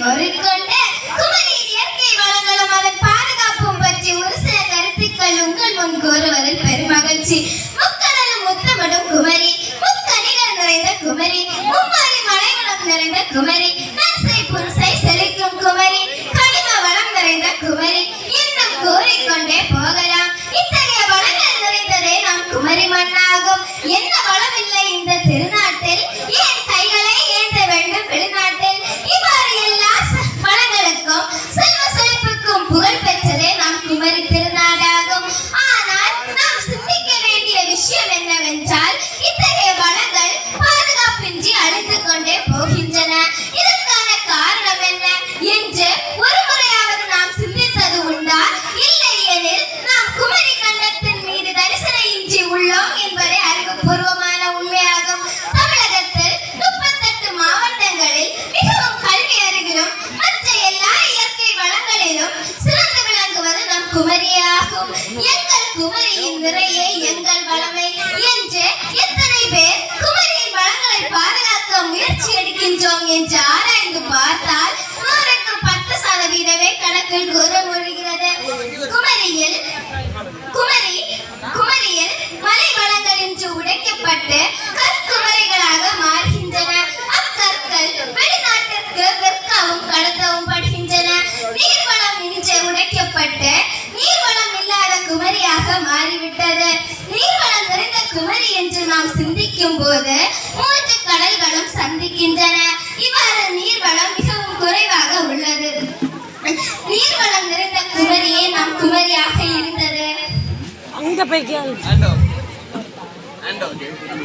கோரிக்கொண்டு குமரியின் இயற்கை வளங்களும் அதன் பாதுகாப்பும் பற்றி ஒரு சில கருத்துக்கள் உங்கள் முன் கூறுவதில் பெருமகிழ்ச்சி. முக்கடலும் முத்தமிடும் குமரி, முக்கணிகள் நிறைந்த குமரி, மும்மாரி மலைவளம் நிறைந்த குமரி, நன்சை புன்சை செழிக்கும் குமரி, கனிம வளம் நிறைந்த குமரி, இன்னும் கூறிக்கொண்டே போகலாம். இத்தகைய வளங்கள் நிறைந்ததே நம் குமரி மண்ணாகும். என்ன வளம் இல்லை இந்த திருநாட்டில்? ஏன் கைகளை ஏந்த வேண்டும் வெளிநாட்டில்? இவ்வாறு எல்லா வளங்களுக்கும் செல்வ செழிப்புக்கும் புகழ் பெற்றதே நம் குமரி திருநாடாகும். ஆனால் நாம் சிந்திக்க வேண்டிய விஷயம் என்னவென்றால், இத்தகைய வளங்கள் பாதுகாப்பின்றி அழிந்து கொண்டே போகின்றன. இதற்கான காரணம் என்ன என்று ஒரு முறையாவது நாம் சிந்தித்தது உண்டா? இல்லை எனில் நாம் குமரி கண்டத்தின் மீது தரிசனையின்றி உள்ளோம் என்பதே அறிவுபூர்வமான உண்மையாகும். தமிழகத்தில் 38 மாவட்டங்களில் மிகவும் கல்வி அறிவிலும் மற்ற எல்லா இயற்கை வளங்களிலும் சிறந்து விளங்குவது நம் குமரியாகும். எங்கள் குமரியின் நிறையே எங்கள் வளமை என்று எத்தனை பேர் குமரியின் வளங்களை பாதுகாக்க முயற்சி எடுக்கின்றோம் என்று ஆராய்ந்து பார்த்தால் 100க்கு 10% கணக்கில் கூற முடிகிறது. குமரியில் மலை வளங்கள் இன்று உடைக்கப்பட்டு கற்குமரிகளாக மாறுகின்றன. அக்கற்கள் வெளிநாட்டிற்கு விற்கவும் கடத்தவும் படுகின்றன. நீர்வளம் இன்று உடைக்கப்பட்டு நீர்வளம் இல்லாத குமரியாக மாறிவிட்டது. நீர்வளம் நிறைந்த குமரி என்று நாம் சிந்திக்கும் போது 3 கடல்களும் சந்திக்கின்றன. இவ்வாறு நீர்வளம் மிகவும் குறைவாக உள்ளது. நீர்வளம் நிறைந்த குமரியே நம் குமரியாக இருந்தது.